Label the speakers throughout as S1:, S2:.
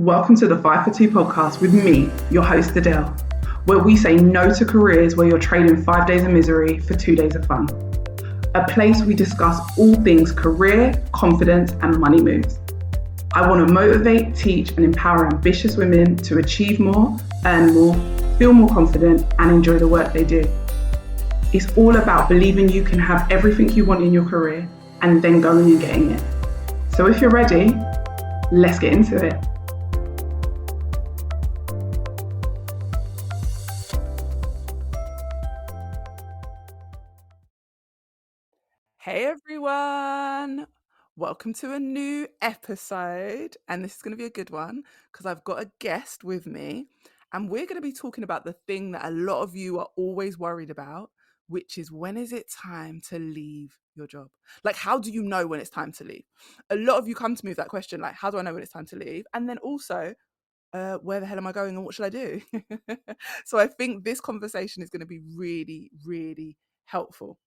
S1: Welcome to the 5 for 2 podcast with me, your host Adele, where we say no to careers where you're trading 5 days of misery for 2 days of fun. A place we discuss all things career, confidence, and money moves. I want to motivate, teach, and empower ambitious women to achieve more, earn more, feel more confident, and enjoy the work they do. It's all about believing you can have everything you want in your career and then going and getting it. So if you're ready, let's get into it. Hey everyone! Welcome to a new episode, and this is going to be a good one because I've got a guest with me, and we're going to be talking about the thing that a lot of you are always worried about, which is when is it time to leave your job? Like, how do you know when it's time to leave? A lot of you come to me with that question, like, how do I know when it's time to leave? And then also, where the hell am I going and what should I do? So I think this conversation is going to be really, really helpful.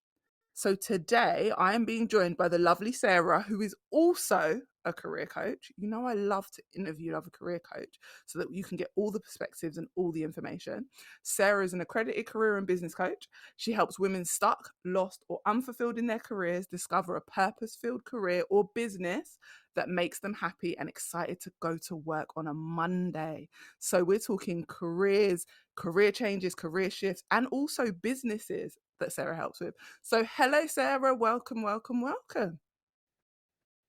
S1: So today I am being joined by the lovely Sarah, who is also a career coach. You know, I love to interview another career coach so that you can get all the perspectives and all the information. Sarah is an accredited career and business coach. She helps women stuck, lost, or unfulfilled in their careers discover a purpose-filled career or business that makes them happy and excited to go to work on a Monday. So we're talking careers, career changes, career shifts, and also businesses that Sarah helps with. So hello, Sarah. Welcome.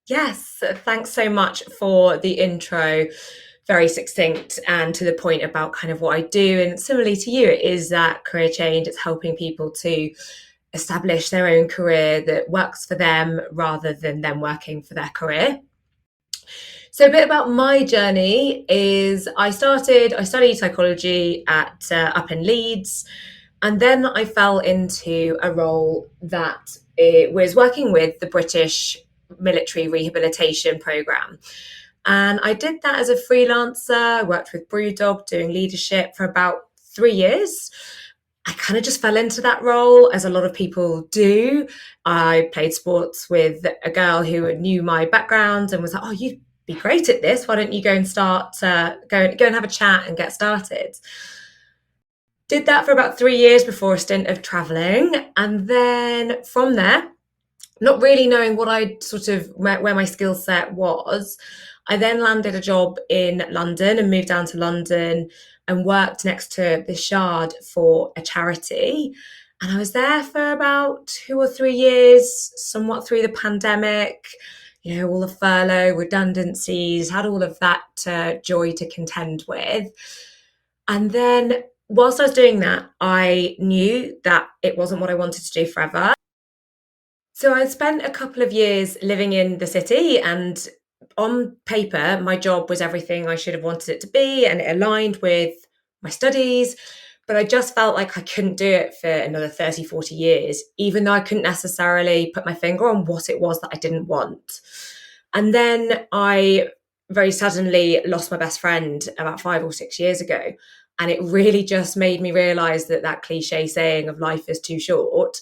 S2: Yes, thanks so much for the intro. Very succinct and to the point about kind of what I do. And similarly to you, it is that career change. It's helping people to establish their own career that works for them rather than them working for their career. So a bit about my journey is I studied psychology at up in Leeds, and then I fell into a role that it was working with the British military rehabilitation program. And I did that as a freelancer. I worked with Brewdog doing leadership for about 3 years. I kind of just fell into that role, as a lot of people do. I played sports with a girl who knew my background and was like, oh, you'd be great at this. Why don't you go and go and have a chat and get started? Did that for about 3 years before a stint of traveling. And then from there, not really knowing what where my skill set was, I then landed a job in London and moved down to London and worked next to the Shard for a charity. And I was there for about 2 or 3 years, somewhat through the pandemic, all the furlough, redundancies, had all of that joy to contend with. And then whilst I was doing that, I knew that it wasn't what I wanted to do forever. So I spent a couple of years living in the city, and on paper, my job was everything I should have wanted it to be, and it aligned with my studies. But I just felt like I couldn't do it for another 30, 40 years, even though I couldn't necessarily put my finger on what it was that I didn't want. And then I very suddenly lost my best friend about 5 or 6 years ago. And it really just made me realize that cliche saying of life is too short.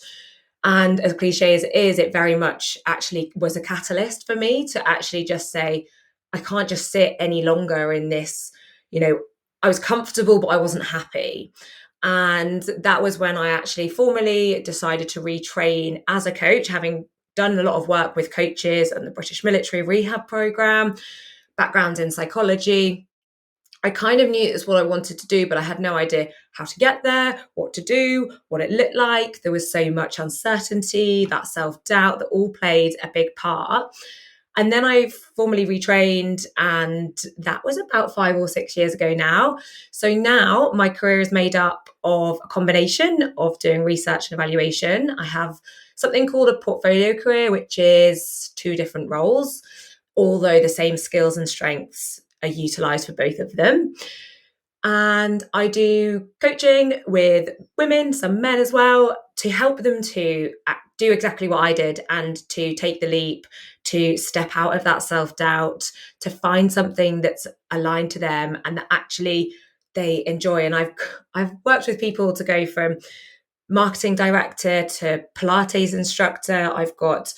S2: And as cliche as it is, it very much actually was a catalyst for me to actually just say, I can't just sit any longer in this, I was comfortable, but I wasn't happy. And that was when I actually formally decided to retrain as a coach, having done a lot of work with coaches and the British military rehab program, background in psychology. I kind of knew it was what I wanted to do, but I had no idea how to get there, what to do, what it looked like. There was so much uncertainty, that self-doubt that all played a big part. And then I formally retrained, and that was about 5 or 6 years ago now. So now my career is made up of a combination of doing research and evaluation. I have something called a portfolio career, which is 2 different roles, although the same skills and strengths are utilised for both of them. And I do coaching with women, some men as well, to help them to do exactly what I did and to take the leap, to step out of that self-doubt, to find something that's aligned to them and that actually they enjoy. And I've worked with people to go from marketing director to Pilates instructor. I've got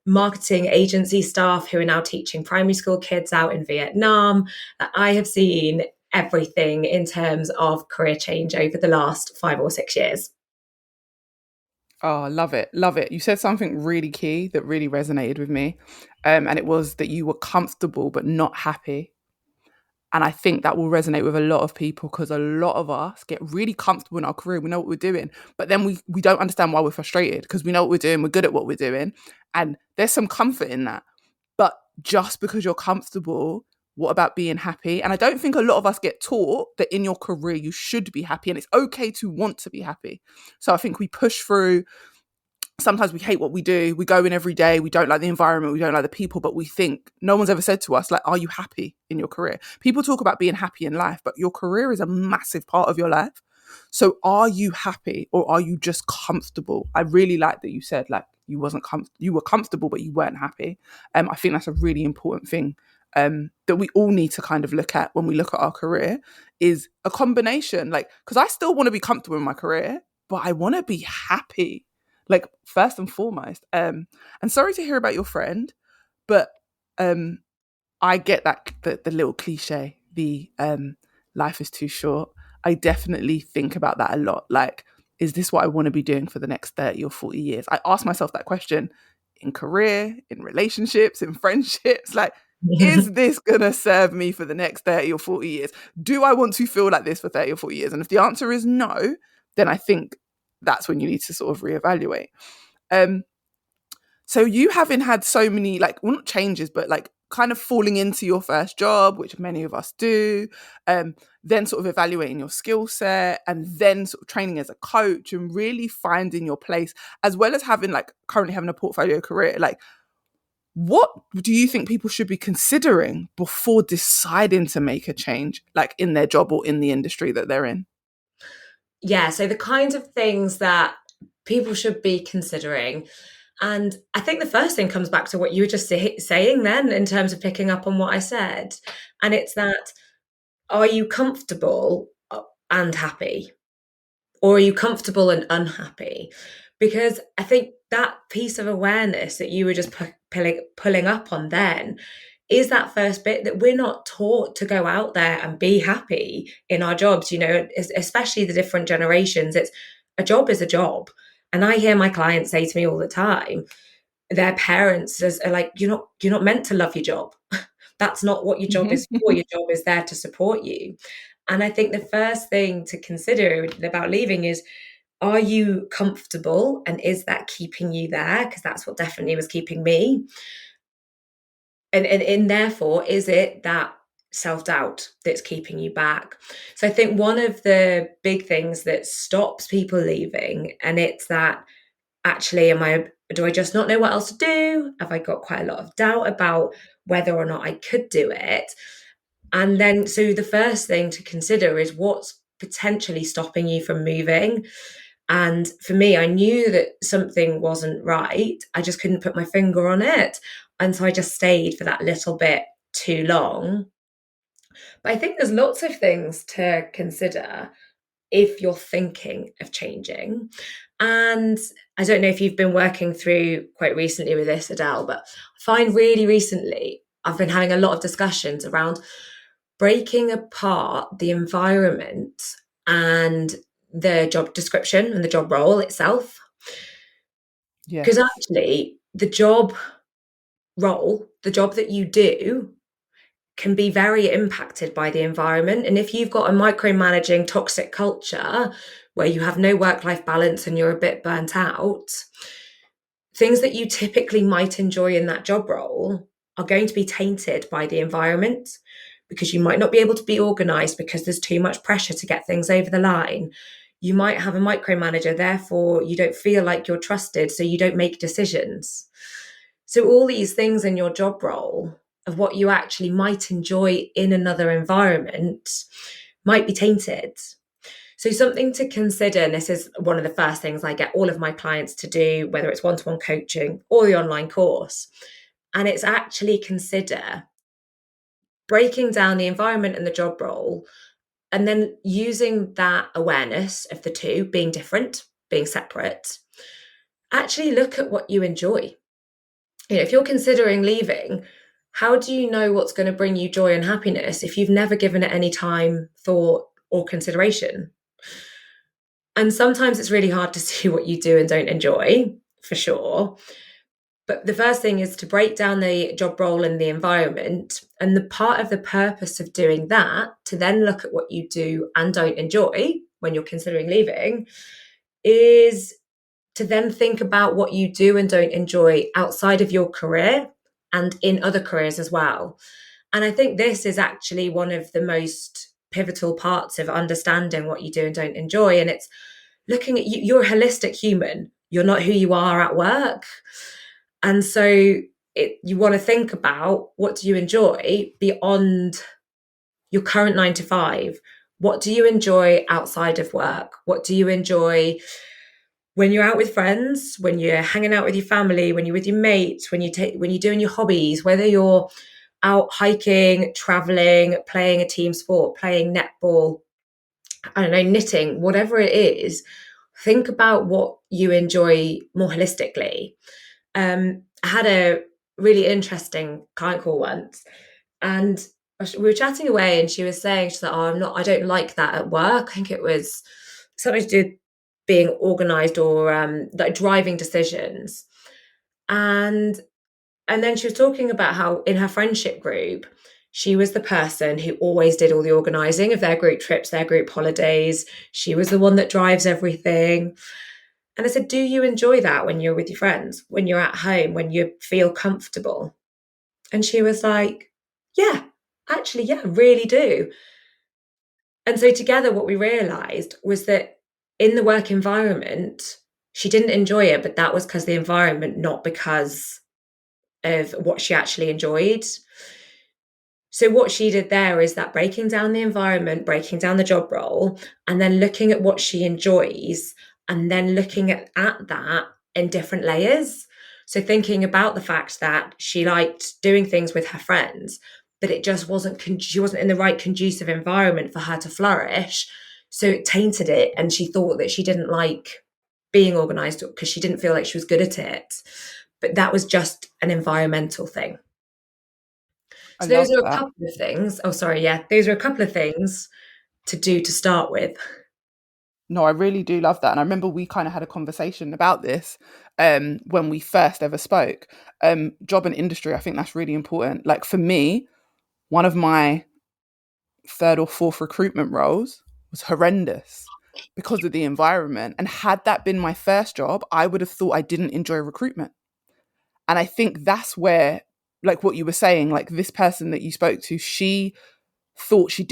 S2: marketing agency staff who are now teaching primary school kids out in Vietnam. I have seen everything in terms of career change over the last 5 or 6 years.
S1: Oh, love it. Love it. You said something really key that really resonated with me. And it was that you were comfortable but not happy. And I think that will resonate with a lot of people because a lot of us get really comfortable in our career. We know what we're doing, but then we don't understand why we're frustrated because we know what we're doing. We're good at what we're doing. And there's some comfort in that. But just because you're comfortable, what about being happy? And I don't think a lot of us get taught that in your career, you should be happy and it's okay to want to be happy. So I think we push through. Sometimes we hate what we do. We go in every day. We don't like the environment. We don't like the people, but we think no one's ever said to us, like, are you happy in your career? People talk about being happy in life, but your career is a massive part of your life. So are you happy or are you just comfortable? I really like that you said like you were comfortable, but you weren't happy. I think that's a really important thing that we all need to kind of look at when we look at our career is a combination. Like, because I still want to be comfortable in my career, but I want to be happy like first and foremost. And sorry to hear about your friend, but um I get that the little cliche, the life is too short. I definitely think about that a lot. Like, is this what I want to be doing for the next 30 or 40 years? I ask myself that question in career, in relationships, in friendships. Like, is this going to serve me for the next 30 or 40 years? Do I want to feel like this for 30 or 40 years? And if the answer is no, then I think that's when you need to sort of reevaluate. Um, so you having had so many like well not changes, but like kind of falling into your first job, which many of us do, then sort of evaluating your skill set and then sort of training as a coach and really finding your place, as well as having like currently having a portfolio career. Like, what do you think people should be considering before deciding to make a change, like in their job or in the industry that they're in?
S2: Yeah, so the kinds of things that people should be considering. And I think the first thing comes back to what you were just saying then, in terms of picking up on what I said. And it's that, are you comfortable and happy? Or are you comfortable and unhappy? Because I think that piece of awareness that you were just pulling up on then is that first bit, that we're not taught to go out there and be happy in our jobs, especially the different generations. It's a job is a job. And I hear my clients say to me all the time, their parents are like, you're not meant to love your job. That's not what your job is for. Your job is there to support you. And I think the first thing to consider about leaving is, are you comfortable? And is that keeping you there? Because that's what definitely was keeping me. And therefore, is it that self-doubt that's keeping you back? So I think one of the big things that stops people leaving, and it's that, actually, do I just not know what else to do? Have I got quite a lot of doubt about whether or not I could do it? And then, so the first thing to consider is what's potentially stopping you from moving. And for me, I knew that something wasn't right. I just couldn't put my finger on it. And so I just stayed for that little bit too long. But I think there's lots of things to consider if you're thinking of changing. And I don't know if you've been working through quite recently with this, Adele, but I find really recently I've been having a lot of discussions around breaking apart the environment and the job description and the job role itself. Because
S1: Yes.
S2: actually, the job role, the job that you do, can be very impacted by the environment. And if you've got a micromanaging toxic culture where you have no work-life balance and you're a bit burnt out, things that you typically might enjoy in that job role are going to be tainted by the environment, because you might not be able to be organized because there's too much pressure to get things over the line. You might have a micromanager, therefore you don't feel like you're trusted, so you don't make decisions. So all these things in your job role of what you actually might enjoy in another environment might be tainted. So something to consider, and this is one of the first things I get all of my clients to do, whether it's one-to-one coaching or the online course, and it's actually consider breaking down the environment and the job role, and then using that awareness of the two being different, being separate, actually look at what you enjoy. if you're considering leaving, how do you know what's going to bring you joy and happiness if you've never given it any time, thought, or consideration? And sometimes it's really hard to see what you do and don't enjoy, for sure. But the first thing is to break down the job role and the environment. And the part of the purpose of doing that, to then look at what you do and don't enjoy when you're considering leaving, is to then think about what you do and don't enjoy outside of your career and in other careers as well. And I think this is actually one of the most pivotal parts of understanding what you do and don't enjoy. And it's looking at you, you're a holistic human. You're not who you are at work. And so you want to think about, what do you enjoy beyond your current 9 to 5? What do you enjoy outside of work? What do you enjoy when you're out with friends, when you're hanging out with your family, when you're with your mates, when you're doing your hobbies, whether you're out hiking, traveling, playing a team sport, playing netball, I don't know, knitting, whatever it is, think about what you enjoy more holistically. I had a really interesting client call once, and we were chatting away, and she was saying, she's like, "Oh, I don't like that at work." I think it was something to do with being organized or like driving decisions. And then she was talking about how in her friendship group, she was the person who always did all the organizing of their group trips, their group holidays. She was the one that drives everything. And I said, do you enjoy that when you're with your friends, when you're at home, when you feel comfortable? And she was like, yeah, actually, yeah, really do. And so together, what we realized was that in the work environment, she didn't enjoy it, but that was because the environment, not because of what she actually enjoyed. So what she did there is that breaking down the environment, breaking down the job role, and then looking at what she enjoys, and then looking at that in different layers. So thinking about the fact that she liked doing things with her friends, but it just wasn't, she wasn't in the right conducive environment for her to flourish. So it tainted it, and she thought that she didn't like being organized because she didn't feel like she was good at it. But that was just an environmental thing.
S1: I
S2: So those
S1: love
S2: are a
S1: that.
S2: couple of things. Oh, sorry. Yeah, those are a couple of things to do to start with.
S1: No, I really do love that. And I remember we kind of had a conversation about this when we first ever spoke. Job and industry, I think that's really important. Like for me, one of my third or fourth recruitment roles was horrendous because of the environment. And had that been my first job, I would have thought I didn't enjoy recruitment. And I think that's where, like what you were saying, like this person that you spoke to, she thought she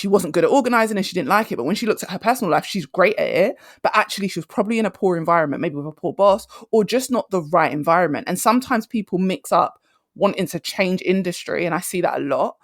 S1: wasn't good at organizing and she didn't like it. But when she looked at her personal life, she's great at it. But actually, she was probably in a poor environment, maybe with a poor boss or just not the right environment. And sometimes people mix up wanting to change industry. And I see that a lot.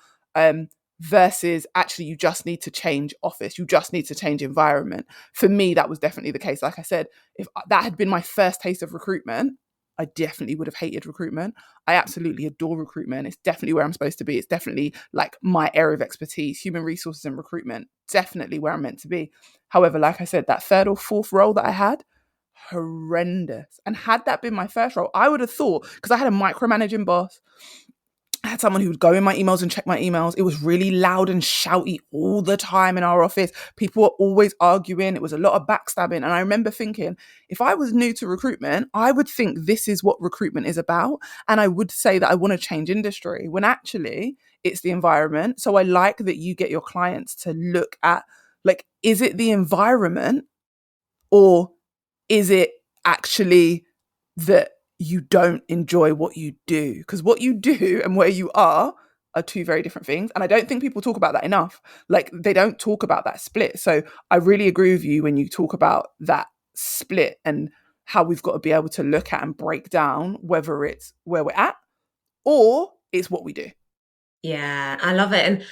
S1: Versus actually, you just need to change office, you just need to change environment. For me, that was definitely the case. Like I said, if that had been my first taste of recruitment, I definitely would have hated recruitment. I absolutely adore recruitment. It's definitely where I'm supposed to be. It's definitely like my area of expertise, human resources and recruitment, definitely where I'm meant to be. However, like I said, that third or fourth role that I had, horrendous. And had that been my first role, I would have thought, because I had a micromanaging boss, I had someone who would go in my emails and check my emails. It was really loud and shouty all the time in our office. People were always arguing. It was a lot of backstabbing. And I remember thinking, if I was new to recruitment, I would think this is what recruitment is about. And I would say that I want to change industry when actually it's the environment. So I like that you get your clients to look at, like, is it the environment or is it actually that you don't enjoy what you do? Because what you do and where you are two very different things. And I don't think people talk about that enough. Like they don't talk about that split. So I really agree with you when you talk about that split and how we've got to be able to look at and break down whether it's where we're at or it's what we do.
S2: Yeah, I love it. And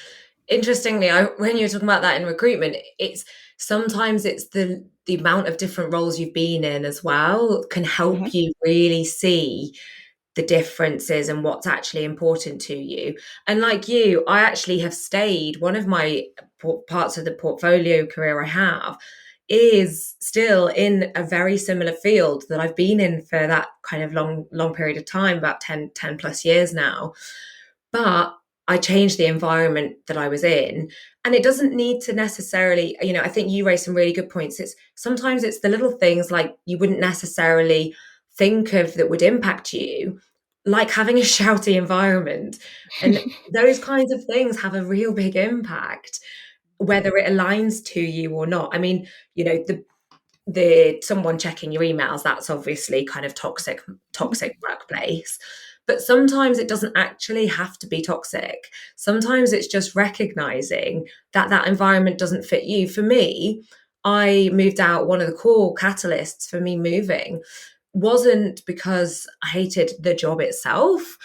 S2: interestingly, when you're talking about that in recruitment, it's sometimes it's the amount of different roles you've been in as well can
S1: Mhm.
S2: help you really see the differences and what's actually important to you. And like you, I actually have stayed. One of my parts of the portfolio career I have is still in a very similar field that I've been in for that kind of long period of time, about 10 plus years now. But I changed the environment that I was in. And it doesn't need to necessarily, I think you raised some really good points. It's sometimes it's the little things like you wouldn't necessarily think of that would impact you, like having a shouty environment. And those kinds of things have a real big impact, whether it aligns to you or not. I mean, the someone checking your emails, that's obviously kind of toxic workplace. But sometimes it doesn't actually have to be toxic. Sometimes it's just recognizing that that environment doesn't fit you. For me, I moved out. One of the core catalysts for me moving wasn't because I hated the job itself.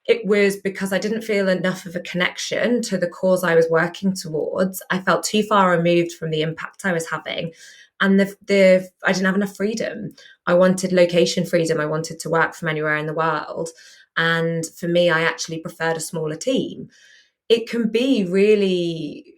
S2: It was because I didn't feel enough of a connection to the cause I was working towards. I felt too far removed from the impact I was having, and I didn't have enough freedom. I wanted location freedom. I wanted to work from anywhere in the world, and for me, I actually preferred a smaller team. It can be really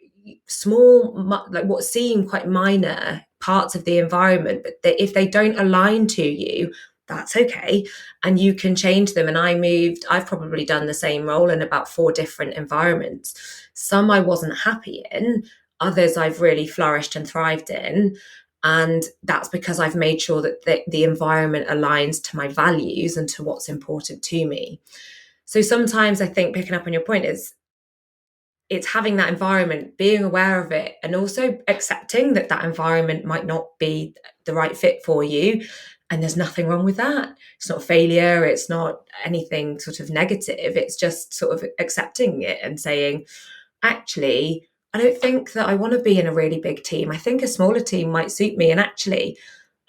S2: small, like what seem quite minor parts of the environment, but if they don't align to you, that's okay. And you can change them. And I've probably done the same role in about 4 different environments. Some I wasn't happy in, others I've really flourished and thrived in. And that's because I've made sure that the environment aligns to my values and to what's important to me. So sometimes I think, picking up on your point, is it's having that environment, being aware of it, and also accepting that that environment might not be the right fit for you. And there's nothing wrong with that. It's not failure. It's not anything sort of negative. It's just sort of accepting it and saying, actually, I don't think that I want to be in a really big team. I think a smaller team might suit me. And actually,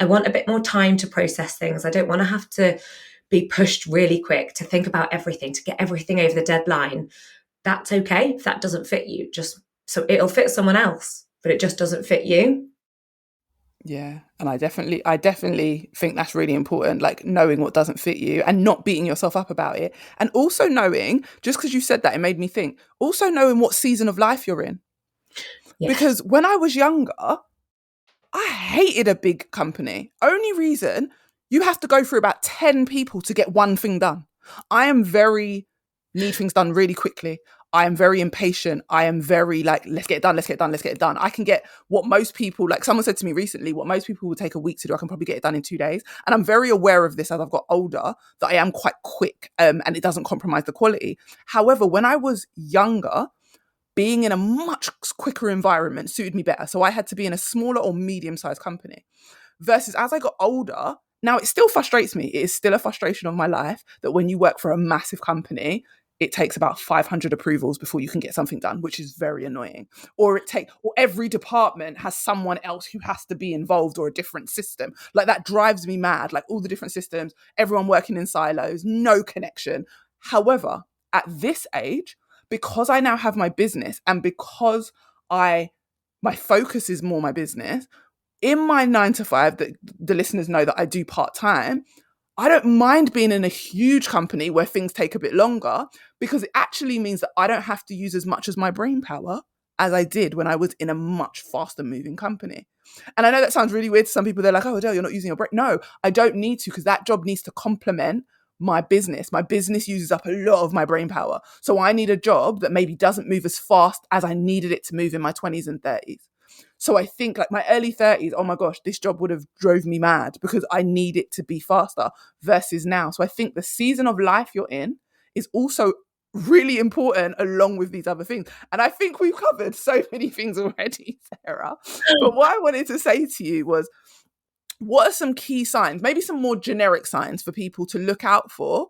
S2: I want a bit more time to process things. I don't want to have to be pushed really quick to think about everything, to get everything over the deadline. That's okay if that doesn't fit you. Just so it'll fit someone else, but it just doesn't fit you.
S1: Yeah, and I definitely think that's really important, like knowing what doesn't fit you and not beating yourself up about it. And also knowing, just because you said that, it made me think, also knowing what season of life you're in.
S2: Yes.
S1: Because when I was younger, I hated a big company. Only reason, you have to go through about 10 people to get one thing done. I am very, need things done really quickly. I am very impatient. I am very like, let's get it done, let's get it done, let's get it done. I can get what most people, like someone said to me recently, what most people would take a week to do, I can probably get it done in 2 days. And I'm very aware of this as I've got older, that I am quite quick, and it doesn't compromise the quality. However, when I was younger, being in a much quicker environment suited me better. So I had to be in a smaller or medium sized company. Versus as I got older, now it still frustrates me. It is still a frustration of my life that when you work for a massive company, it takes about 500 approvals before you can get something done, which is very annoying. Or every department has someone else who has to be involved, or a different system. Like that drives me mad. Like all the different systems, everyone working in silos, no connection. However, at this age, because I now have my business, and because I my focus is more my business, in my 9 to 5 that the listeners know that I do part-time, I don't mind being in a huge company where things take a bit longer, because it actually means that I don't have to use as much as my brain power as I did when I was in a much faster moving company. And I know that sounds really weird to some people. They're like, oh, Adele, you're not using your brain. No, I don't need to, because that job needs to complement my business. My business uses up a lot of my brain power. So I need a job that maybe doesn't move as fast as I needed it to move in my 20s and 30s. So I think like my early 30s, oh my gosh, this job would have drove me mad because I need it to be faster, versus now. So I think the season of life you're in is also really important along with these other things. And I think we've covered so many things already, Sarah. But what I wanted to say to you was, what are some key signs, maybe some more generic signs for people to look out for,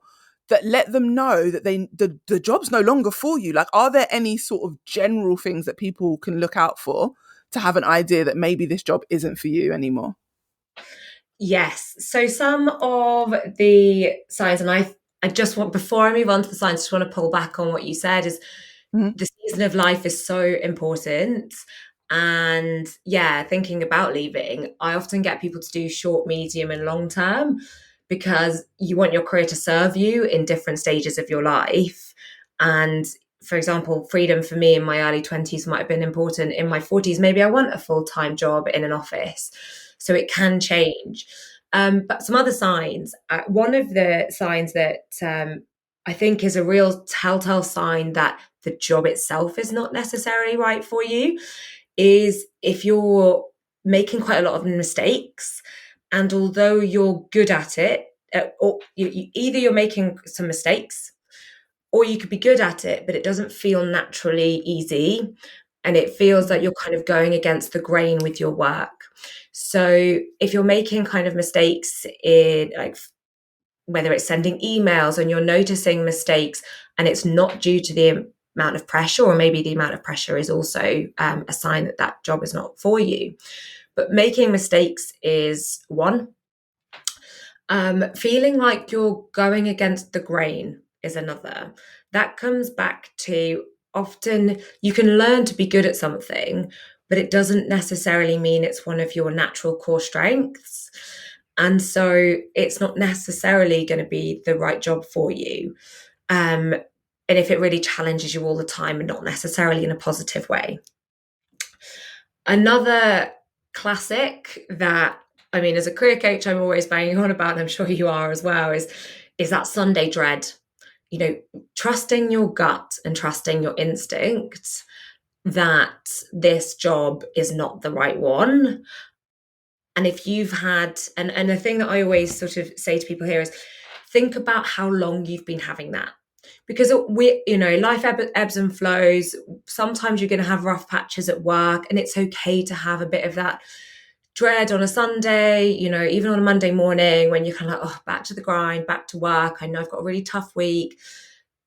S1: that let them know that the job's no longer for you? Like, are there any sort of general things that people can look out for to have an idea that maybe this job isn't for you anymore?
S2: Yes. So some of the signs, and I just want, before I move on to the signs, just want to pull back on what you said, is
S1: Mhm.
S2: the season of life is so important. And yeah, thinking about leaving, I often get people to do short, medium, and long term, because you want your career to serve you in different stages of your life. And for example, freedom for me in my early 20s might have been important. In my 40s, maybe I want a full-time job in an office. So it can change. But some other signs. One of the signs that I think is a real telltale sign that the job itself is not necessarily right for you is if you're making quite a lot of mistakes, and although you're good at it, or either you're making some mistakes or you could be good at it, but it doesn't feel naturally easy. And it feels like you're kind of going against the grain with your work. So if you're making kind of mistakes in like whether it's sending emails and you're noticing mistakes and it's not due to the amount of pressure, or maybe the amount of pressure is also a sign that that job is not for you. But making mistakes is one. Feeling like you're going against the grain is another. That comes back to often you can learn to be good at something, but it doesn't necessarily mean it's one of your natural core strengths. And so it's not necessarily going to be the right job for you. And if it really challenges you all the time and not necessarily in a positive way. Another classic that, I mean, as a career coach, I'm always banging on about, and I'm sure you are as well, is that Sunday dread. You know, trusting your gut and trusting your instincts that this job is not the right one. And if you've had, and the thing that I always sort of say to people here is think about how long you've been having that. Because life ebbs and flows. Sometimes you're going to have rough patches at work, and it's okay to have a bit of that dread on a Sunday, even on a Monday morning when you're kind of like, oh, back to the grind, back to work. I know I've got a really tough week.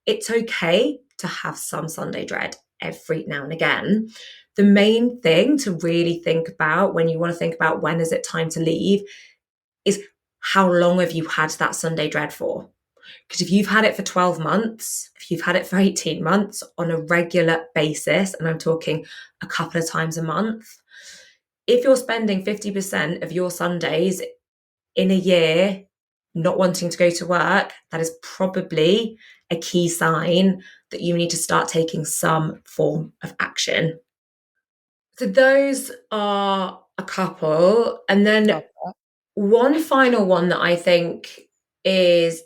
S2: It's okay to have some Sunday dread every now and again. The main thing to really think about when you want to think about when is it time to leave is how long have you had that Sunday dread for? Because if you've had it for 12 months, if you've had it for 18 months on a regular basis, and I'm talking a couple of times a month, if you're spending 50% of your Sundays in a year not wanting to go to work, that is probably a key sign that you need to start taking some form of action. So those are a couple. And then
S1: Love that.
S2: one final one that I think is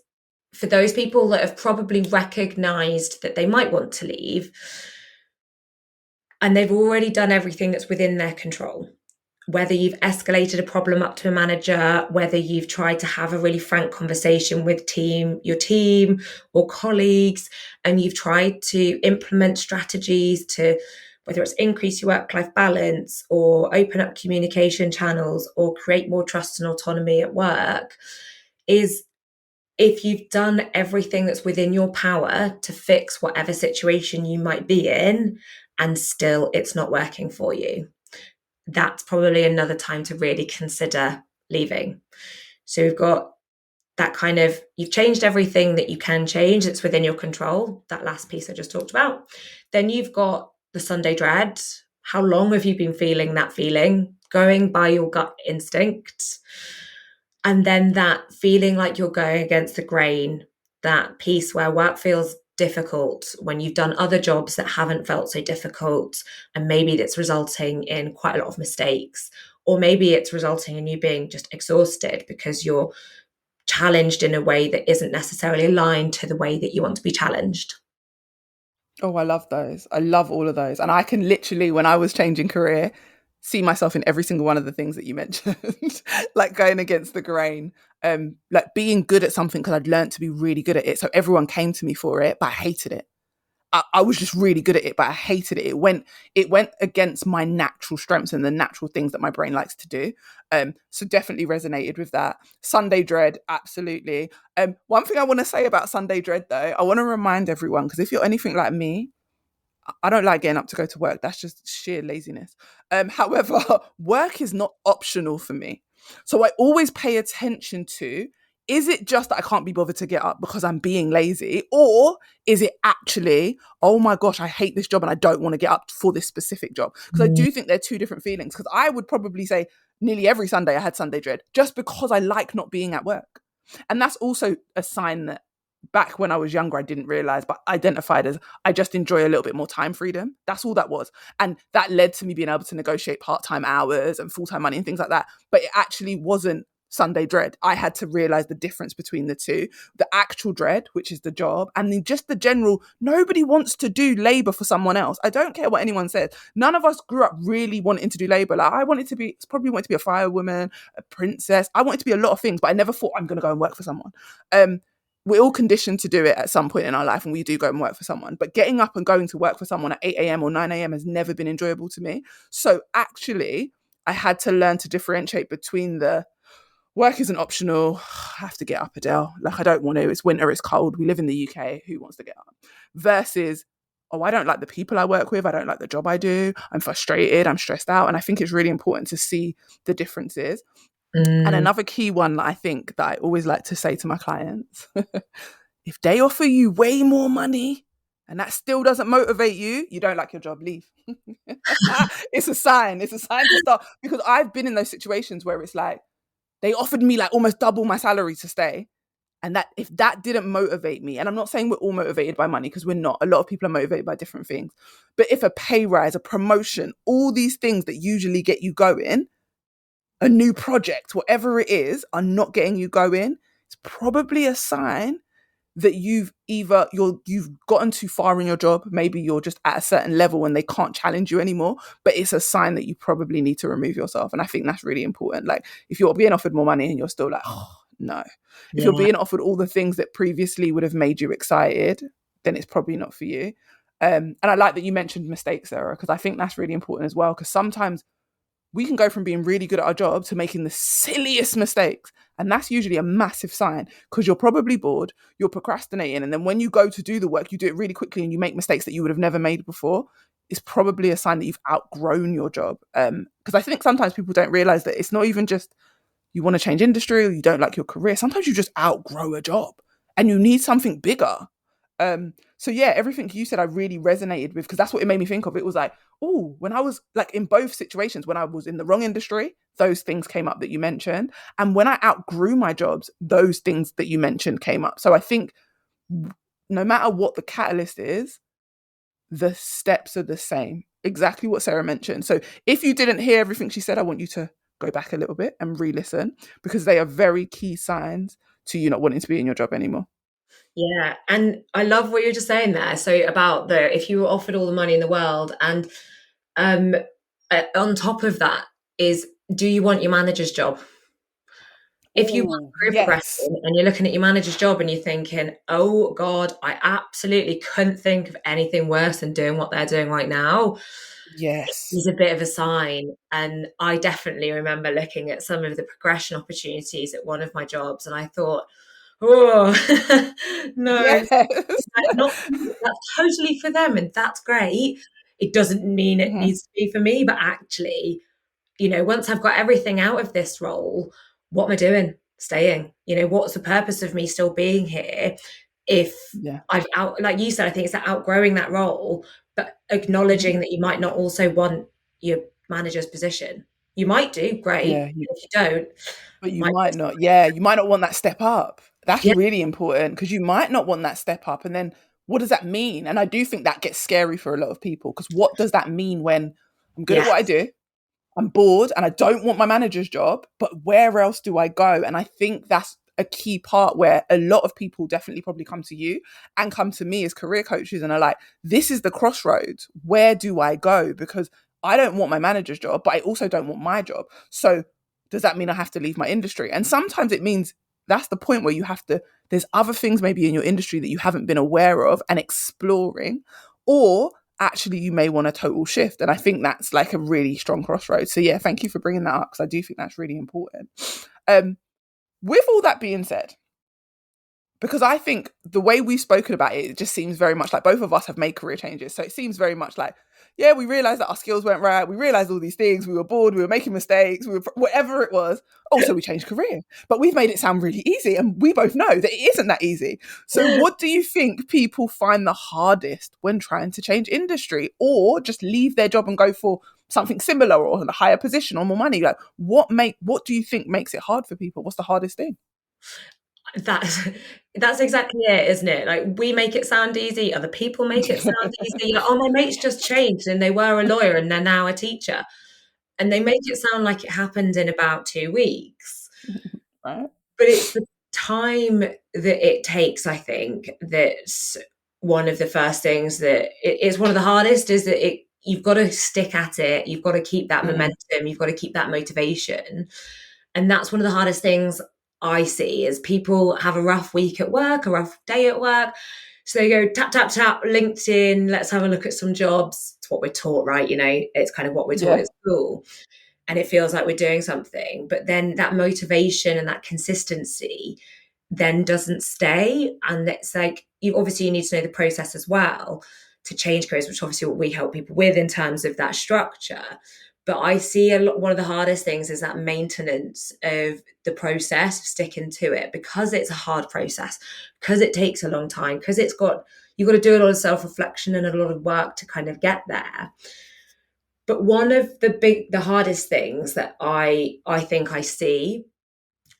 S2: for those people that have probably recognized that they might want to leave and they've already done everything that's within their control. Whether you've escalated a problem up to a manager, whether you've tried to have a really frank conversation with your team or colleagues, and you've tried to implement strategies to whether it's increase your work-life balance or open up communication channels or create more trust and autonomy at work, is if you've done everything that's within your power to fix whatever situation you might be in and still it's not working for you, that's probably another time to really consider leaving. So we've got that kind of, you've changed everything that you can change that's within your control, that last piece I just talked about. Then you've got the Sunday dread. How long have you been feeling that feeling? Going by your gut instinct. And then that feeling like you're going against the grain, that piece where work feels difficult when you've done other jobs that haven't felt so difficult, and maybe that's resulting in quite a lot of mistakes, or maybe it's resulting in you being just exhausted because you're challenged in a way that isn't necessarily aligned to the way that you want to be challenged.
S1: Oh, I love those. I love all of those. And I can literally, when I was changing career, see myself in every single one of the things that you mentioned, like going against the grain, like being good at something because I'd learned to be really good at it. So everyone came to me for it, but I hated it. I was just really good at it, but I hated it. It went against my natural strengths and the natural things that my brain likes to do. So definitely resonated with that. Sunday dread, absolutely. One thing I want to say about Sunday dread though, I want to remind everyone, because if you're anything like me, I don't like getting up to go to work. That's just sheer laziness. However, work is not optional for me. So I always pay attention to, is it just that I can't be bothered to get up because I'm being lazy? Or is it actually, oh my gosh, I hate this job and I don't want to get up for this specific job? Because I do think they're two different feelings. Because I would probably say nearly every Sunday I had Sunday dread just because I like not being at work. And that's also a sign that back when I was younger, I didn't realize, but identified as I just enjoy a little bit more time freedom. That's all that was. And that led to me being able to negotiate part-time hours and full-time money and things like that. But it actually wasn't Sunday dread. I had to realize the difference between the two, the actual dread, which is the job, and just the general, nobody wants to do labor for someone else. I don't care what anyone says. None of us grew up really wanting to do labor. Like I probably wanted to be a firewoman, a princess. I wanted to be a lot of things, but I never thought I'm going to go and work for someone. We're all conditioned to do it at some point in our life, and we do go and work for someone. But getting up and going to work for someone at 8 a.m. or 9 a.m. has never been enjoyable to me. So actually, I had to learn to differentiate between the work isn't optional. I have to get up, Adele. Like, I don't want to. It's winter, it's cold. We live in the UK. Who wants to get up? Versus, oh, I don't like the people I work with. I don't like the job I do. I'm frustrated. I'm stressed out. And I think it's really important to see the differences. And
S2: Mm.
S1: another key one that I think that I always like to say to my clients, if they offer you way more money and that still doesn't motivate you, you don't like your job, leave. It's a sign. It's a sign to start. Because I've been in those situations where it's like, they offered me like almost double my salary to stay. And that if that didn't motivate me, and I'm not saying we're all motivated by money because we're not, a lot of people are motivated by different things. But if a pay rise, a promotion, all these things that usually get you going, a new project, whatever it is, are not getting you going, it's probably a sign that you've gotten too far in your job. Maybe you're just at a certain level and they can't challenge you anymore, but it's a sign that you probably need to remove yourself. And I think that's really important. Like if you're being offered more money and you're still like, oh no, if you're
S2: Yeah.
S1: being offered all the things that previously would have made you excited, then it's probably not for you. And I like that you mentioned mistakes, Sarah, because I think that's really important as well. Because sometimes we can go from being really good at our job to making the silliest mistakes. And that's usually a massive sign because you're probably bored, you're procrastinating. And then when you go to do the work, you do it really quickly and you make mistakes that you would have never made before. It's probably a sign that you've outgrown your job. Because I think sometimes people don't realize that it's not even just you want to change industry or you don't like your career. Sometimes you just outgrow a job and you need something bigger. So yeah, everything you said I really resonated with because that's what it made me think of. It was like, oh, when I was like in both situations, when I was in the wrong industry, those things came up that you mentioned. And when I outgrew my jobs, those things that you mentioned came up. So I think no matter what the catalyst is, the steps are the same. Exactly what Sarah mentioned. So if you didn't hear everything she said, I want you to go back a little bit and re-listen because they are very key signs to you not wanting to be in your job anymore.
S2: Yeah, and I love what you're just saying there. So about the if you were offered all the money in the world, and um, on top of that is, do you want your manager's job? If you want
S1: Oh,
S2: career progression
S1: yes.
S2: and you're looking at your manager's job and you're thinking, oh God, I absolutely couldn't think of anything worse than doing what they're doing right now,
S1: Yes.
S2: is a bit of a sign. And I definitely remember looking at some of the progression opportunities at one of my jobs, and I thought, oh, no,
S1: Yes.
S2: not that's totally for them, and that's great. It doesn't mean it
S1: Mhm.
S2: needs to be for me, but actually, once I've got everything out of this role, what am I doing? Staying. What's the purpose of me still being here if
S1: Yeah.
S2: I've like you said, I think it's that outgrowing that role, but
S1: Mhm.
S2: acknowledging that you might not also want your manager's position. You might do, great.
S1: Yeah,
S2: If you don't,
S1: but you
S2: might
S1: might not. Yeah, you might not want that step up. That's
S2: yeah,
S1: really important because you might not want that step up. And then what does that mean? And I do think that gets scary for a lot of people because what does that mean when I'm good at
S2: yeah,
S1: what I do? I'm bored and I don't want my manager's job, but where else do I go? And I think that's a key part where a lot of people definitely probably come to you and come to me as career coaches and are like, this is the crossroads. Where do I go? Because I don't want my manager's job, but I also don't want my job. So does that mean I have to leave my industry? And sometimes it means that's the point where you have to, there's other things maybe in your industry that you haven't been aware of and exploring, or actually you may want a total shift. And I think that's like a really strong crossroads. So yeah, thank you for bringing that up because I do think that's really important. Um, with all that being said, because I think the way we've spoken about it, it just seems very much like both of us have made career changes. So it seems very much like, yeah, we realized that our skills weren't right. We realized all these things. We were bored. We were making mistakes. We were whatever it was. Also, we changed career, but we've made it sound really easy. And we both know that it isn't that easy. So what do you think people find the hardest when trying to change industry or just leave their job and go for something similar or a higher position or more money? Like what do you think makes it hard for people? What's the hardest thing?
S2: That's that's exactly it, isn't it? Like, we make it sound easy, other people make it sound easy. Like, "Oh, my mate's just changed and they were a lawyer and they're now a teacher." And they make it sound like it happened in about 2 weeks.
S1: Right?
S2: But it's the time that it takes, I think, that's one of the first things that it's one of the hardest, is that you've got to stick at it, you've got to keep that
S1: Mm.
S2: momentum, you've got to keep that motivation. And that's one of the hardest things I see, is people have a rough week at work, a rough day at work. So they go tap, tap, tap, LinkedIn, let's have a look at some jobs. It's what we're taught, right? It's kind of what we're taught
S1: Yeah.
S2: at school. And it feels like we're doing something. But then that motivation and that consistency then doesn't stay. And it's like, you need to know the process as well to change careers, which obviously what we help people with in terms of that structure. But I see one of the hardest things is that maintenance of the process, of sticking to it, because it's a hard process, because it takes a long time, because you've got to do a lot of self-reflection and a lot of work to kind of get there. But one of the hardest things that I think I see,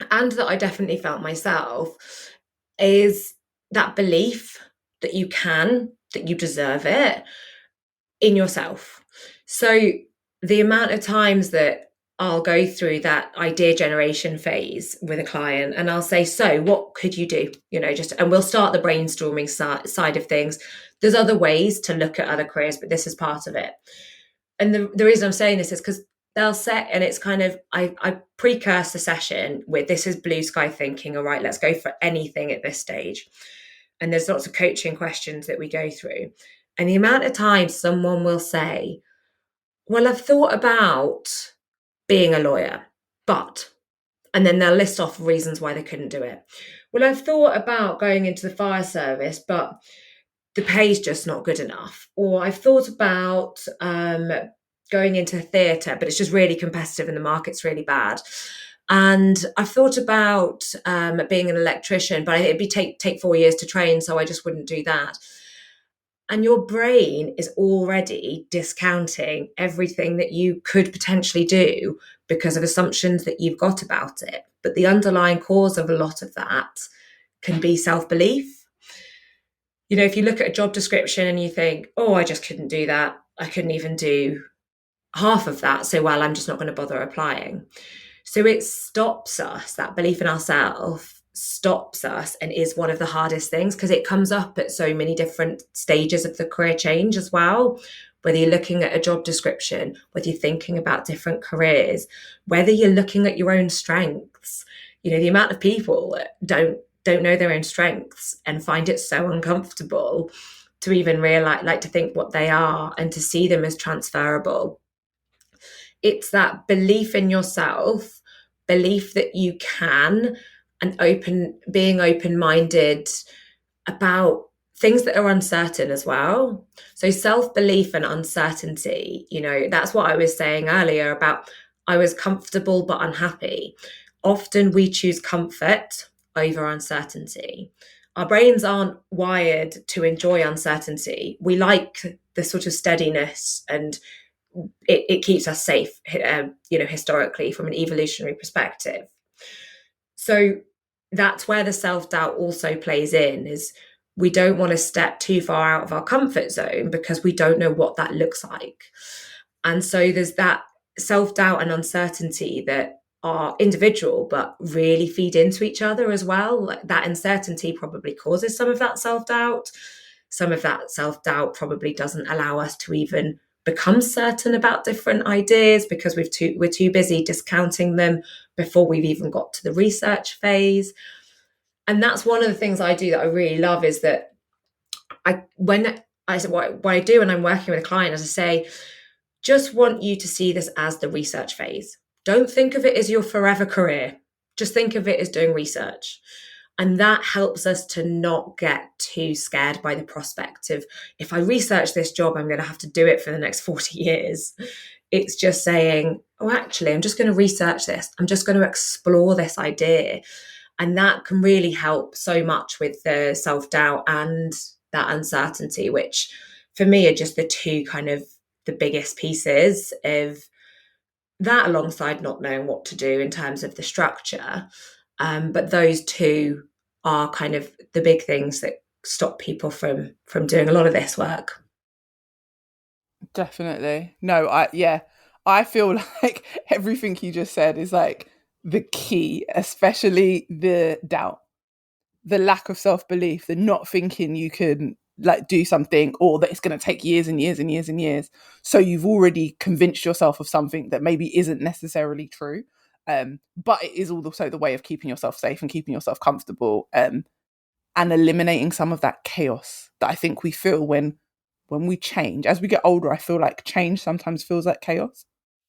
S2: and that I definitely felt myself, is that belief that that you deserve it in yourself. So the amount of times that I'll go through that idea generation phase with a client and I'll say, so what could you do? And we'll start the brainstorming side of things. There's other ways to look at other careers, but this is part of it. And the reason I'm saying this is because they'll set, and it's kind of, I precurse the session with, this is blue sky thinking. All right, let's go for anything at this stage. And there's lots of coaching questions that we go through. And the amount of times someone will say, well, I've thought about being a lawyer, but, and then they'll list off reasons why they couldn't do it. Well, I've thought about going into the fire service, but the pay's just not good enough. Or I've thought about going into theatre, but it's just really competitive and the market's really bad. And I've thought about being an electrician, but it'd be take 4 years to train, so I just wouldn't do that. And your brain is already discounting everything that you could potentially do because of assumptions that you've got about it. But the underlying cause of a lot of that can be self-belief. If you look at a job description and you think, oh, I just couldn't do that, I couldn't even do half of that, so well, I'm just not going to bother applying. So it stops us, that belief in ourselves stops us, and is one of the hardest things, because it comes up at so many different stages of the career change as well. Whether you're looking at a job description, whether you're thinking about different careers, whether you're looking at your own strengths. The amount of people that don't know their own strengths and find it so uncomfortable to even realize, like, to think what they are and to see them as transferable. It's that belief in yourself, belief that you can, and being open-minded about things that are uncertain as well. So self-belief and uncertainty, that's what I was saying earlier about, I was comfortable but unhappy. Often we choose comfort over uncertainty. Our brains aren't wired to enjoy uncertainty. We like the sort of steadiness, and it keeps us safe, historically, from an evolutionary perspective. So that's where the self-doubt also plays in, is we don't want to step too far out of our comfort zone because we don't know what that looks like. And so there's that self-doubt and uncertainty that are individual but really feed into each other as well. Like, that uncertainty probably causes some of that self-doubt. Some of that self-doubt probably doesn't allow us to even become certain about different ideas because we're too busy discounting them before we've even got to the research phase. And that's one of the things I do that I really love, is that when I said what I do when I'm working with a client, as I say, just want you to see this as the research phase. Don't think of it as your forever career. Just think of it as doing research. And that helps us to not get too scared by the prospect of, if I research this job, I'm going to have to do it for the next 40 years. It's just saying, oh, actually, I'm just going to research this. I'm just going to explore this idea. And that can really help so much with the self-doubt and that uncertainty, which for me are just the two kind of the biggest pieces of that, alongside not knowing what to do in terms of the structure. But those two are kind of the big things that stop people from doing a lot of this work.
S1: Definitely. No, I feel like everything you just said is like the key, especially the doubt, the lack of self-belief, the not thinking you can like do something, or that it's going to take years and years and years and years. So you've already convinced yourself of something that maybe isn't necessarily true. But it is also the way of keeping yourself safe and keeping yourself comfortable, and eliminating some of that chaos that I think we feel when we change. As we get older, I feel like change sometimes feels like chaos.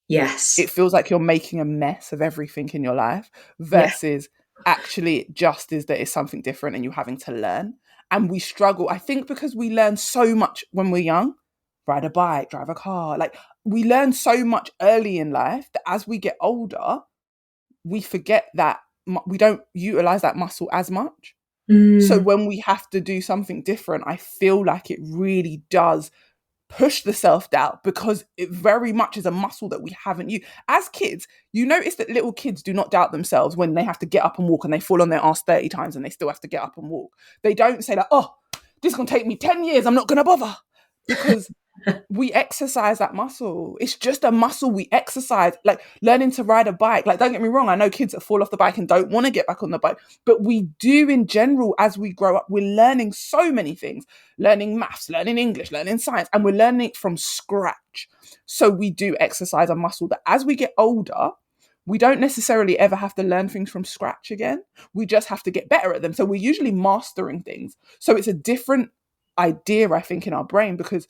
S2: Yes.
S1: It feels like you're making a mess of everything in your life,
S2: Yeah.
S1: versus actually it just is that it's something different and you're having to learn. And we struggle, I think, because we learn so much when we're young. Ride a bike, drive a car, like we learn so much early in life that as we get older, we forget that we don't utilize that muscle as much. So
S2: Mm,
S1: when we have to do something different, I feel like it really does push the self-doubt, because it very much is a muscle that we haven't used. As kids, you notice that little kids do not doubt themselves when they have to get up and walk and they fall on their ass 30 times and they still have to get up and walk. They don't say like, oh, this is going to take me 10 years, I'm not going to bother. Because we exercise that muscle. It's just a muscle we exercise, like learning to ride a bike. Like, don't get me wrong, I know kids that fall off the bike and don't want to get back on the bike, but we do in general as we grow up. We're learning so many things, learning maths, learning English, learning science, and we're learning it from scratch. So we do exercise a muscle that as we get older, we don't necessarily ever have to learn things from scratch again. We just have to get better at them. So we're usually mastering things. So it's a different idea, I think, in our brain, because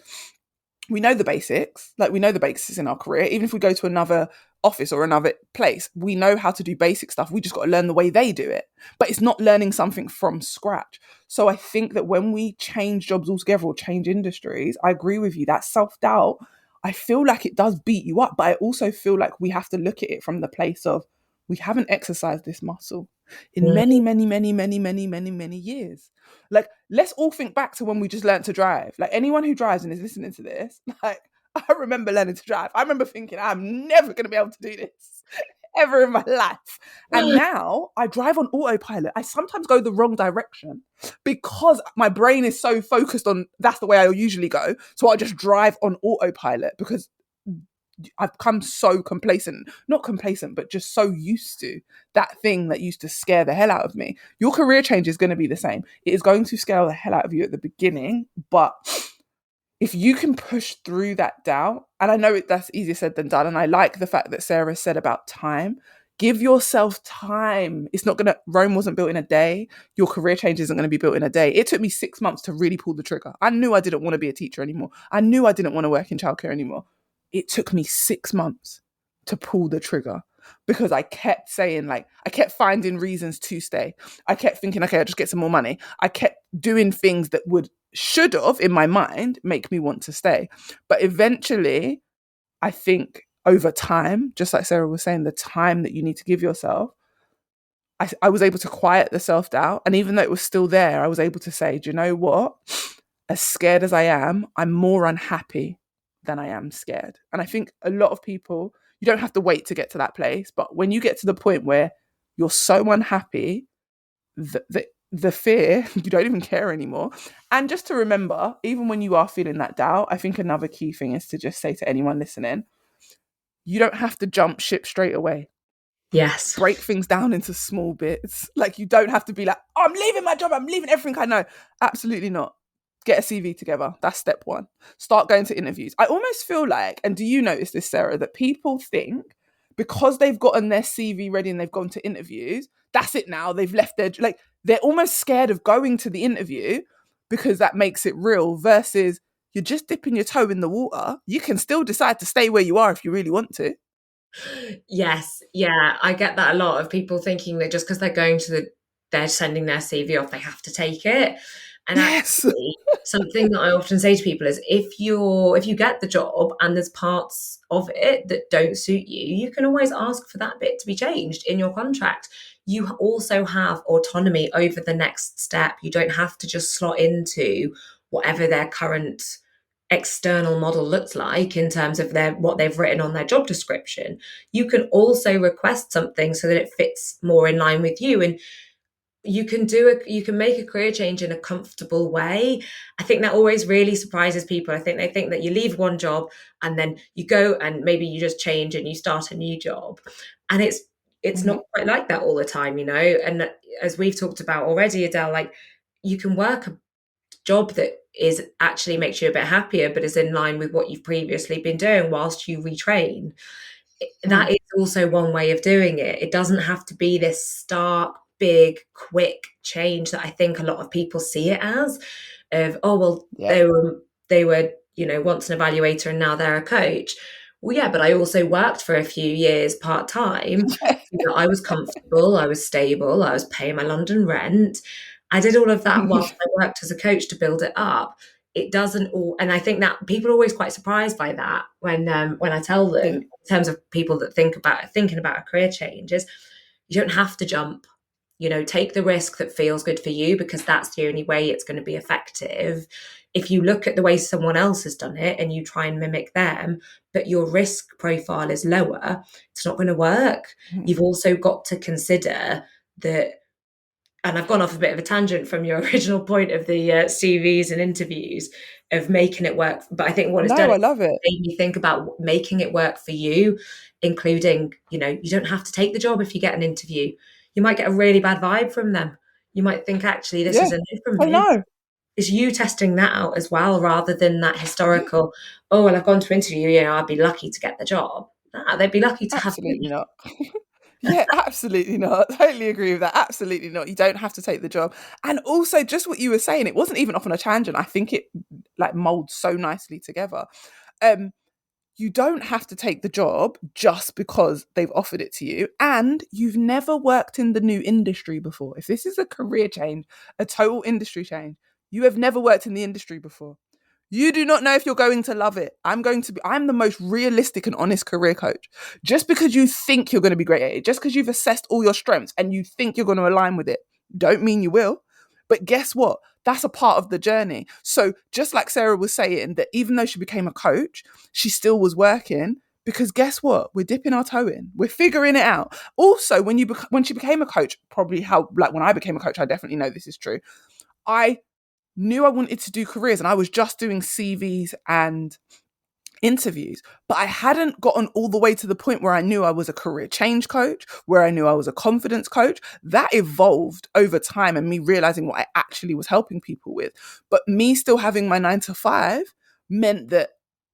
S1: we know the basics, like we know the basics in our career. Even if we go to another office or another place, we know how to do basic stuff. We just got to learn the way they do it. But it's not learning something from scratch. So I think that when we change jobs altogether or change industries, I agree with you, that self-doubt, I feel like it does beat you up. But I also feel like we have to look at it from the place of, we haven't exercised this muscle in
S2: mm.
S1: many, many, many, many, many, many, many years. Like, let's all think back to when we just learned to drive. Like, anyone who drives and is listening to this, like, I remember learning to drive. I remember thinking, I'm never going to be able to do this ever in my life. And now I drive on autopilot. I sometimes go the wrong direction because my brain is so focused on that's the way I usually go. So I just drive on autopilot because I've become so complacent, not complacent, but just so used to that thing that used to scare the hell out of me. Your career change is going to be the same. It is going to scare the hell out of you at the beginning, but if you can push through that doubt, and I know that's easier said than done, and I like the fact that Sarah said about time. Give yourself time. It's not gonna, Rome wasn't built in a day. Your career change isn't gonna be built in a day. It took me 6 months to really pull the trigger. I knew I didn't want to be a teacher anymore. I knew I didn't want to work in childcare anymore. It took me 6 months to pull the trigger because I kept saying, like, I kept finding reasons to stay. I kept thinking, okay, I'll just get some more money. I kept doing things that should have, in my mind, make me want to stay. But eventually, I think over time, just like Sarah was saying, the time that you need to give yourself, I was able to quiet the self doubt. And even though it was still there, I was able to say, do you know what? As scared as I am, I'm more unhappy than I am scared. And I think a lot of people, you don't have to wait to get to that place. But when you get to the point where you're so unhappy, the fear, you don't even care anymore. And just to remember, even when you are feeling that doubt, I think another key thing is to just say to anyone listening, you don't have to jump ship straight away.
S2: Yes.
S1: Break things down into small bits. Like, you don't have to be like, oh, I'm leaving my job, I'm leaving everything I know. Absolutely not. Get a CV together. That's step one. Start going to interviews. I almost feel like, and do you notice this, Sarah, that people think because they've gotten their CV ready and they've gone to interviews, that's it now. They've left their, like, they're almost scared of going to the interview because that makes it real, versus you're just dipping your toe in the water. You can still decide to stay where you are if you really want to.
S2: Yes, yeah, I get that a lot of people thinking that just because they're sending their CV off, they have to take it. And
S1: Yes.
S2: actually, something that I often say to people is if you get the job and there's parts of it that don't suit you, you can always ask for that bit to be changed in your contract. You also have autonomy over the next step. You don't have to just slot into whatever their current external model looks like in terms of what they've written on their job description. You can also request something so that it fits more in line with you. And you can make a career change in a comfortable way. I think that always really surprises people. I think they think that you leave one job and then you go and maybe you just change and you start a new job, and it's
S1: Hmm.
S2: not quite like that all the time, you know. And as we've talked about already, Adele, like, you can work a job that is actually makes you a bit happier but is in line with what you've previously been doing whilst you retrain.
S1: Mm.
S2: That is also one way of doing it. It doesn't have to be this stark, big, quick change that I think a lot of people see it as, of, oh well,
S1: Yeah.
S2: they were, you know, once an evaluator and now they're a coach. Well, yeah, but I also worked for a few years part time. So that I was comfortable, I was stable, I was paying my London rent. I did all of that whilst I worked as a coach to build it up. It doesn't all, and I think that people are always quite surprised by that when I tell them,
S1: Yeah.
S2: in terms of people that thinking about a career change, is you don't have to jump. You know, take the risk that feels good for you, because that's the only way it's going to be effective. If you look at the way someone else has done it and you try and mimic them, but your risk profile is lower, it's not going to work.
S1: Mhm.
S2: You've also got to consider that, and I've gone off a bit of a tangent from your original point of the CVs and interviews of making it work. But I think what it's done
S1: No,
S2: is
S1: I love it.
S2: made me think about making it work for you, including, you know, you don't have to take the job if you get an interview. You might get a really bad vibe from them. You might think, actually, this
S1: Yeah.
S2: is a no from
S1: I
S2: me.
S1: know.
S2: It's you testing that out as well, rather than that
S1: Yeah.
S2: historical, oh, well, I've gone to interview, you know, I'd be lucky to get the job. Nah, they'd be lucky to have me.
S1: Absolutely not. Yeah, absolutely not. Totally agree with that. Absolutely not. You don't have to take the job. And also, just what you were saying, it wasn't even off on a tangent. I think it like molds so nicely together. Um, you don't have to take the job just because they've offered it to you, and you've never worked in the new industry before. If this is a career change, a total industry change, you have never worked in the industry before. You do not know if you're going to love it. I'm the most realistic and honest career coach. Just because you think you're going to be great at it, just because you've assessed all your strengths and you think you're going to align with it, don't mean you will. But guess what? That's a part of the journey. So just like Sarah was saying, that even though she became a coach, she still was working, because guess what? We're dipping our toe in. We're figuring it out. Also, when she became a coach, probably how like when I became a coach, I definitely know this is true. I knew I wanted to do careers and I was just doing CVs and interviews, but I hadn't gotten all the way to the point where I knew I was a career change coach, where I knew I was a confidence coach. That evolved over time and me realizing what I actually was helping people with. But me still having my 9 to 5 meant that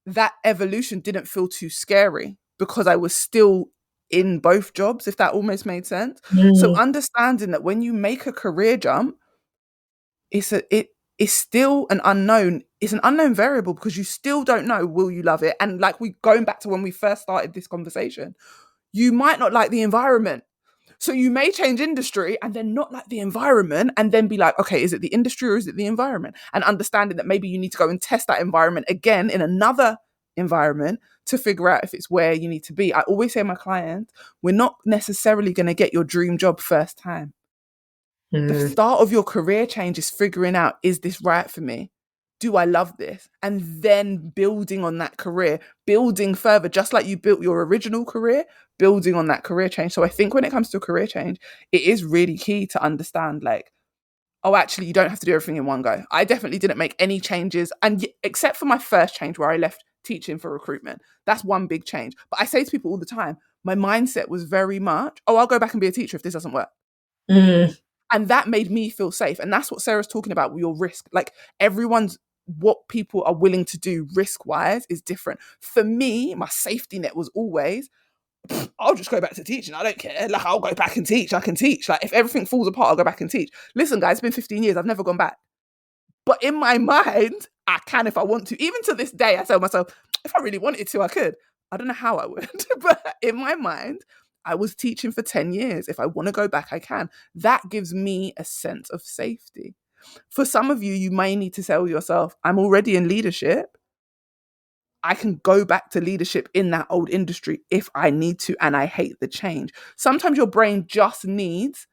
S1: that evolution didn't feel too scary, because I was still in both jobs, if that almost made sense. So
S2: Mm.
S1: understanding that when you make a career jump, it is still an unknown. It's an unknown variable, because you still don't know, will you love it? And like, we going back to when we first started this conversation, you might not like the environment. So you may change industry and then not like the environment, and then be like, okay, is it the industry or is it the environment? And understanding that maybe you need to go and test that environment again in another environment to figure out if it's where you need to be. I always say to my clients, we're not necessarily going to get your dream job first time. The
S2: Mm.
S1: start of your career change is figuring out, is this right for me? Do I love this? And then building on that career, building further, just like you built your original career, building on that career change. So I think when it comes to a career change, it is really key to understand, like, oh, actually, you don't have to do everything in one go. I definitely didn't make any changes. And except for my first change where I left teaching for recruitment, that's one big change. But I say to people all the time, my mindset was very much, oh, I'll go back and be a teacher if this doesn't work.
S2: Mm.
S1: And that made me feel safe. And that's what Sarah's talking about with your risk. Like, everyone's, what people are willing to do risk wise is different. For me, my safety net was always, I'll just go back to teaching. I don't care. Like, I'll go back and teach. I can teach. Like, if everything falls apart, I'll go back and teach. Listen, guys, it's been 15 years. I've never gone back. But in my mind, I can if I want to. Even to this day, I tell myself, if I really wanted to, I could. I don't know how I would. But in my mind, I was teaching for 10 years. If I want to go back, I can. That gives me a sense of safety. For some of you, you may need to tell yourself, I'm already in leadership. I can go back to leadership in that old industry if I need to, and I hate the change. Sometimes your brain just needs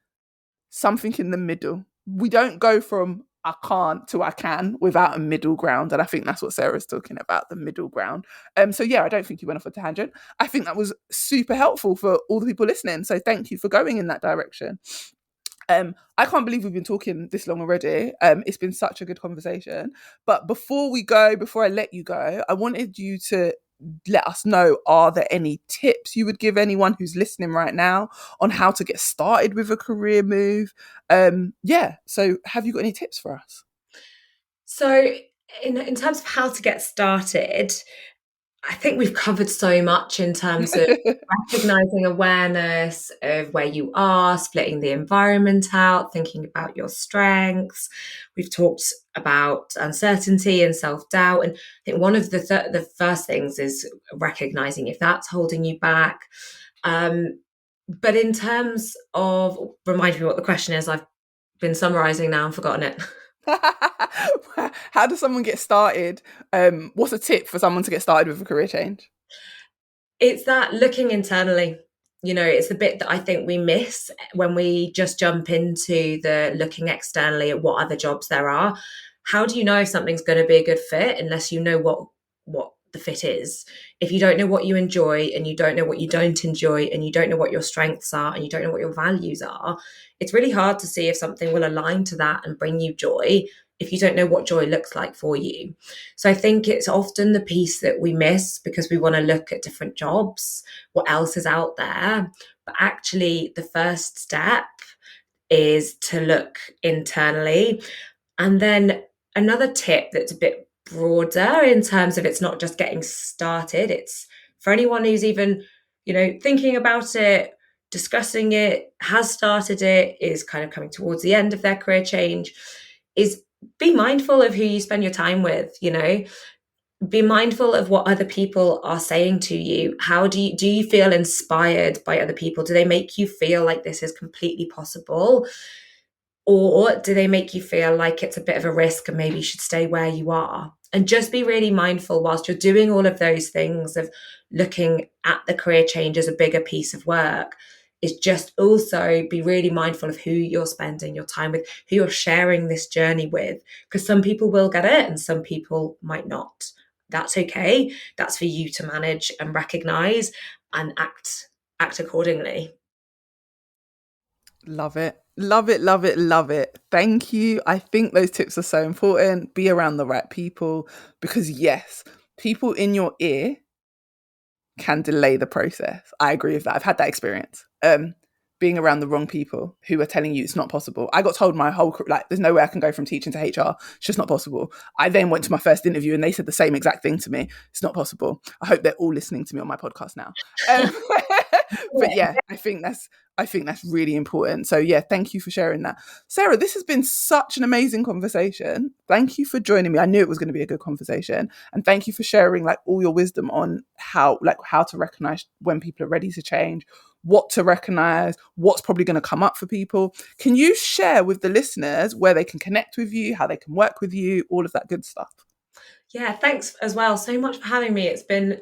S1: something in the middle. We don't go from I can't to I can without a middle ground. And I think that's what Sarah's talking about, the middle ground. So yeah, I don't think you went off a tangent. I think that was super helpful for all the people listening. So thank you for going in that direction. I can't believe we've been talking this long already. It's been such a good conversation. But before I let you go, I wanted you to let us know, are there any tips you would give anyone who's listening right now on how to get started with a career move? Yeah. So have you got any tips for us?
S2: So, in terms of how to get started, I think we've covered so much in terms of recognizing awareness of where you are, splitting the environment out, thinking about your strengths. We've talked about uncertainty and self doubt. And I think one of the first things is recognizing if that's holding you back. But in terms of, remind me what the question is, I've been summarizing now and forgotten it.
S1: How does someone get started? What's a tip for someone to get started with a career change?
S2: It's that looking internally. It's the bit that I think we miss when we just jump into the looking externally at what other jobs there are. How do you know if something's going to be a good fit unless you know what the fit is? If you don't know what you enjoy and you don't know what you don't enjoy and you don't know what your strengths are and you don't know what your values are, it's really hard to see if something will align to that and bring you joy if you don't know what joy looks like for you. So I think it's often the piece that we miss because we want to look at different jobs, what else is out there. But actually, the first step is to look internally. And then another tip that's a bit broader in terms of it's not just getting started, it's for anyone who's even, thinking about it, discussing it, has started it, is kind of coming towards the end of their career change, is be mindful of who you spend your time with. Be mindful of what other people are saying to you. How do you feel inspired by other people? Do they make you feel like this is completely possible, or do they make you feel like it's a bit of a risk and maybe you should stay where you are? And just be really mindful whilst you're doing all of those things of looking at the career change as a bigger piece of work, is just also be really mindful of who you're spending your time with, who you're sharing this journey with, because some people will get it and some people might not. That's okay. That's for you to manage and recognize and act accordingly.
S1: Love it. Love it, love it, love it. Thank you. I think those tips are so important. Be around the right people because, yes, people in your ear can delay the process. I agree with that. I've had that experience. Being around the wrong people who are telling you it's not possible. I got told my whole like, there's no way I can go from teaching to HR. It's just not possible. I then went to my first interview and they said the same exact thing to me. It's not possible. I hope they're all listening to me on my podcast now. Um, but yeah, I think that's really important. So yeah, thank you for sharing that. Sarah, this has been such an amazing conversation. Thank you for joining me. I knew it was going to be a good conversation. And thank you for sharing like all your wisdom on how to recognize when people are ready to change, what to recognize, what's probably going to come up for people. Can you share with the listeners where they can connect with you, how they can work with you, all of that good stuff?
S2: Yeah, thanks as well so much for having me. It's been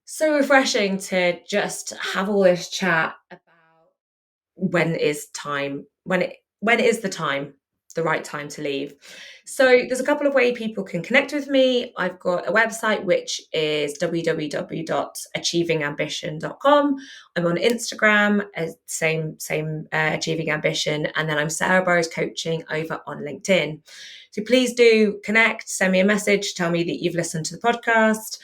S2: so refreshing to just have all this chat about when is the right time to leave. So there's a couple of ways people can connect with me. I've got a website which is www.achievingambition.com. I'm on Instagram as same Achieving Ambition, and then I'm Sarah Burrows Coaching over on LinkedIn. So please do connect, send me a message, tell me that you've listened to the podcast.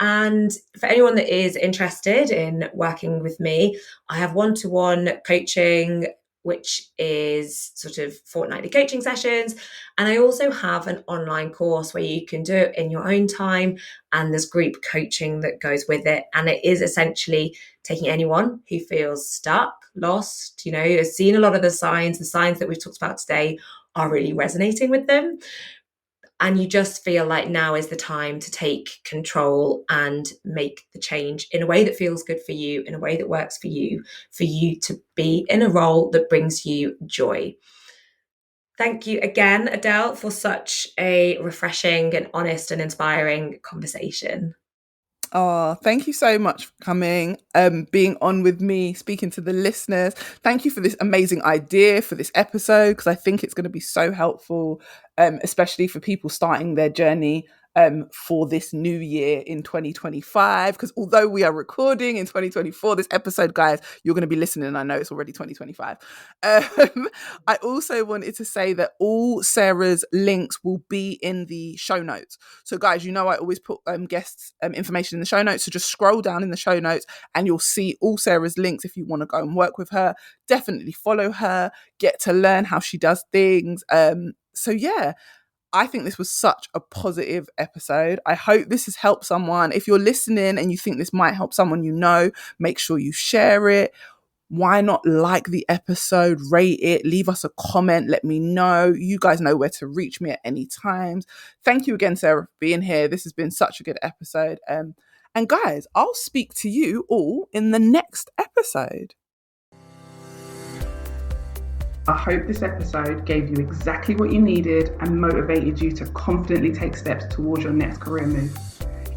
S2: And for anyone that is interested in working with me, I have one-to-one coaching, which is sort of fortnightly coaching sessions. And I also have an online course where you can do it in your own time. And there's group coaching that goes with it. And it is essentially taking anyone who feels stuck, lost, has seen a lot of the signs that we've talked about today are really resonating with them. And you just feel like now is the time to take control and make the change in a way that feels good for you, in a way that works for you to be in a role that brings you joy. Thank you again, Adele, for such a refreshing and honest and inspiring conversation.
S1: Oh, thank you so much for coming, being on with me, speaking to the listeners. Thank you for this amazing idea for this episode, because I think it's going to be so helpful, especially for people starting their journey for this new year in 2025. Because although we are recording in 2024, this episode, guys, you're going to be listening. I know it's already 2025. I also wanted to say that all Sarah's links will be in the show notes. So, guys, you know I always put guests' information in the show notes. So just scroll down in the show notes and you'll see all Sarah's links if you want to go and work with her. Definitely follow her, get to learn how she does things. So, yeah. I think this was such a positive episode. I hope this has helped someone. If you're listening and you think this might help someone you know, make sure you share it. Why not like the episode, rate it, leave us a comment, let me know. You guys know where to reach me at any times. Thank you again, Sarah, for being here. This has been such a good episode. And guys, I'll speak to you all in the next episode. I hope this episode gave you exactly what you needed and motivated you to confidently take steps towards your next career move.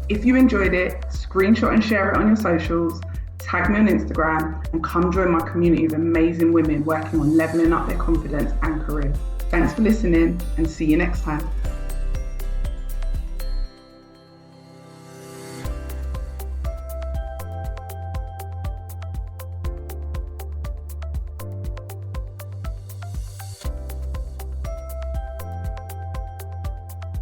S1: If you enjoyed it, screenshot and share it on your socials, tag me on Instagram, and come join my community of amazing women working on leveling up their confidence and career. Thanks for listening, and see you next time.